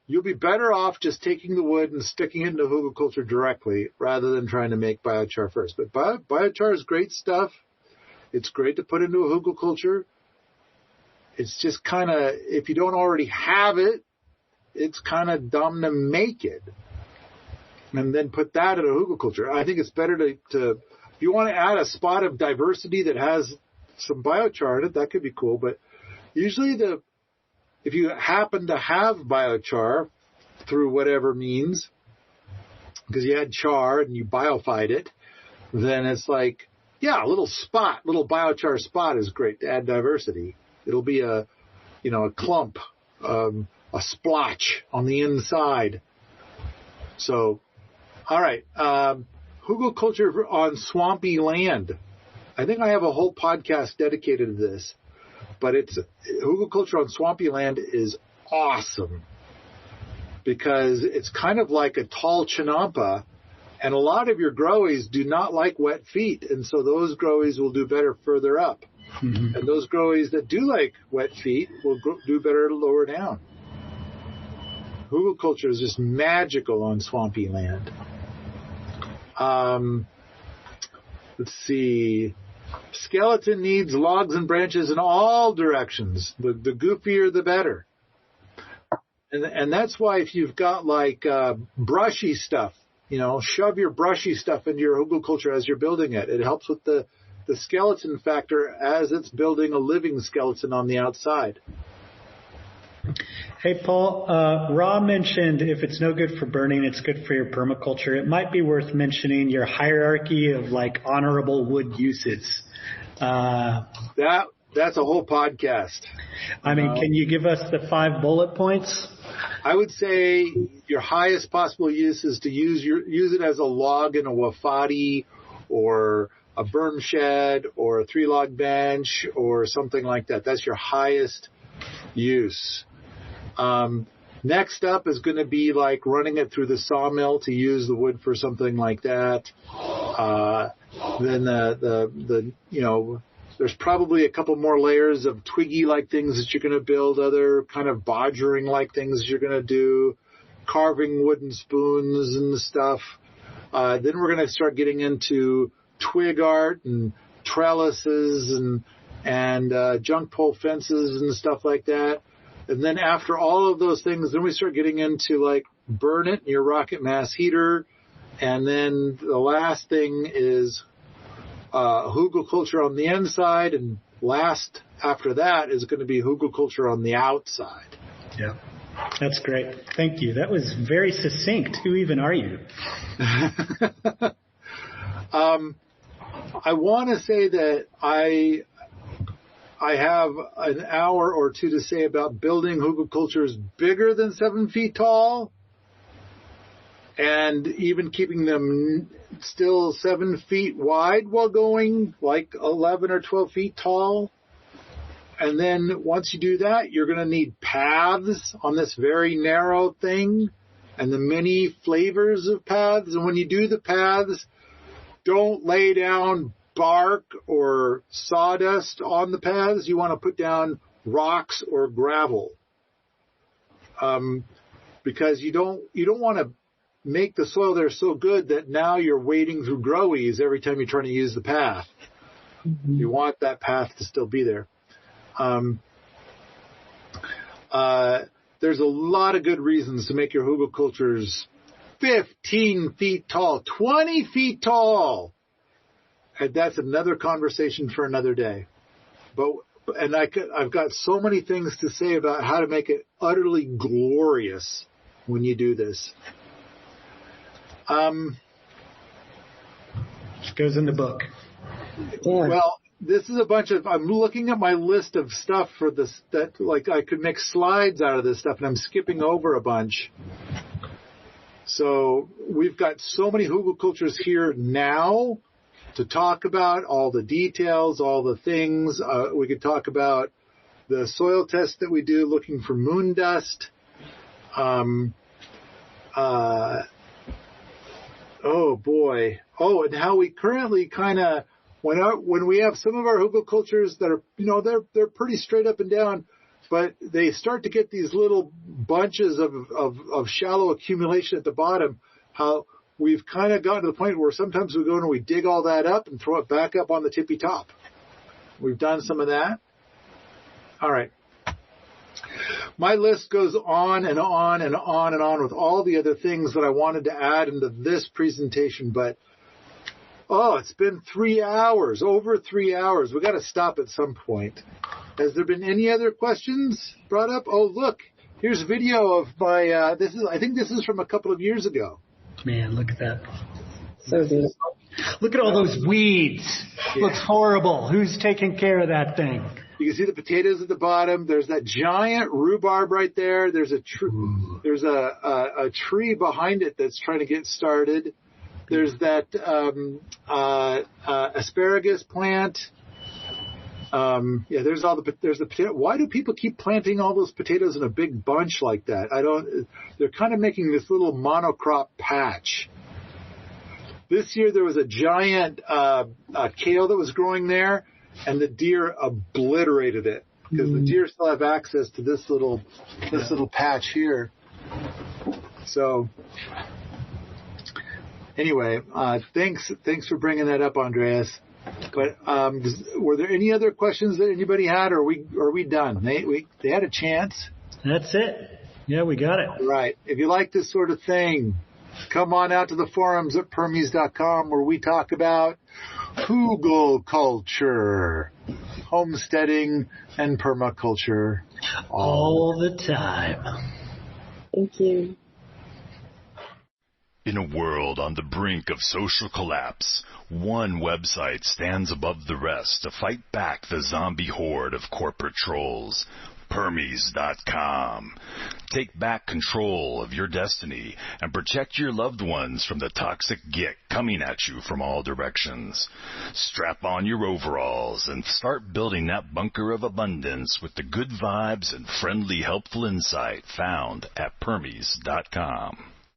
You'll be better off just taking the wood and sticking it into hugelkultur directly rather than trying to make biochar first. But biochar is great stuff. It's great to put into a hugelkultur. It's just kind of, if you don't already have it, it's kind of dumb to make it and then put that in a hugelkultur. I think it's better to if you want to add a spot of diversity that has some biochar in it, that could be cool. But usually if you happen to have biochar through whatever means, because you had char and you biophied it, then it's like, yeah, a little biochar spot is great to add diversity. It'll be a clump, a splotch on the inside. So, all right, hugelkultur on swampy land. I think I have a whole podcast dedicated to this. But hugelkultur on swampy land is awesome because it's kind of like a tall chinampa, and a lot of your growies do not like wet feet, and so those growies will do better further up. Mm-hmm. And those growies that do like wet feet will do better lower down. Hugelkultur is just magical on swampy land. Let's see. Skeleton needs logs and branches in all directions. The goofier, the better. And that's why if you've got like brushy stuff, shove your brushy stuff into your hugelkultur as you're building it. It helps with the skeleton factor as it's building a living skeleton on the outside. Hey, Paul, Ra mentioned if it's no good for burning, it's good for your permaculture. It might be worth mentioning your hierarchy of like honorable wood uses. That's a whole podcast. I mean, can you give us the 5 bullet points? I would say your highest possible use is to use it as a log in a wafati or a berm shed or a 3-log bench or something like that. That's your highest use. Next up is going to be like running it through the sawmill to use the wood for something like that. Then there's probably a couple more layers of twiggy-like things that you're going to build, other kind of bodgering-like things you're going to do, carving wooden spoons and stuff. Then we're going to start getting into twig art and trellises and junk pole fences and stuff like that. And then after all of those things, then we start getting into like burn it in your rocket mass heater. And then the last thing is hugelkultur on the inside. And last after that is going to be hugelkultur on the outside. Yeah, that's great. Thank you. That was very succinct. Who even are you? I want to say that I have an hour or two to say about building hugelkulturs bigger than 7 feet tall and even keeping them still 7 feet wide while going like 11 or 12 feet tall. And then once you do that, you're going to need paths on this very narrow thing and the many flavors of paths. And when you do the paths, don't lay down bark or sawdust on the paths. You want to put down rocks or gravel, because you don't want to make the soil there so good that now you're wading through growies every time you're trying to use the path. Mm-hmm. You want that path to still be there. There's a lot of good reasons to make your hugelkulturs 15 feet tall, 20 feet tall. And that's another conversation for another day. I've got so many things to say about how to make it utterly glorious when you do this. Goes in the book. Yeah. Well, this is a bunch of, I'm looking at my list of stuff for this, that like I could make slides out of this stuff, and I'm skipping over a bunch. So we've got so many hugelkulturs here now to talk about, all the details, all the things. We could talk about the soil test that we do looking for moon dust. Oh boy. Oh, and how we currently kind of, when we have some of our hugelkulturs that are, they're pretty straight up and down, but they start to get these little bunches of shallow accumulation at the bottom, how we've kind of gotten to the point where sometimes we go and we dig all that up and throw it back up on the tippy top. We've done some of that. All right. My list goes on and on and on and on with all the other things that I wanted to add into this presentation, but it's been 3 hours, over 3 hours. We got to stop at some point. Has there been any other questions brought up? Oh, look, here's a video of my, I think this is from a couple of years ago. Man, look at that. So beautiful. Look at all those weeds. Yeah. Looks horrible. Who's taking care of that thing? You can see the potatoes at the bottom. There's that giant rhubarb right there. There's a tree behind it that's trying to get started. There's that asparagus plant. There's the potato. Why do people keep planting all those potatoes in a big bunch like that? They're kind of making this little monocrop patch. This year there was a giant kale that was growing there, and the deer obliterated it because the deer still have access to this little patch here. So anyway, thanks for bringing that up, Andreas. But were there any other questions that anybody had, or are we done? They had a chance. That's it. Yeah, we got it. All right. If you like this sort of thing, come on out to the forums at permies.com, where we talk about hugelkultur, homesteading, and permaculture all the time. Thank you. In a world on the brink of social collapse, one website stands above the rest to fight back the zombie horde of corporate trolls. Permies.com. Take back control of your destiny and protect your loved ones from the toxic gick coming at you from all directions. Strap on your overalls and start building that bunker of abundance with the good vibes and friendly, helpful insight found at Permies.com.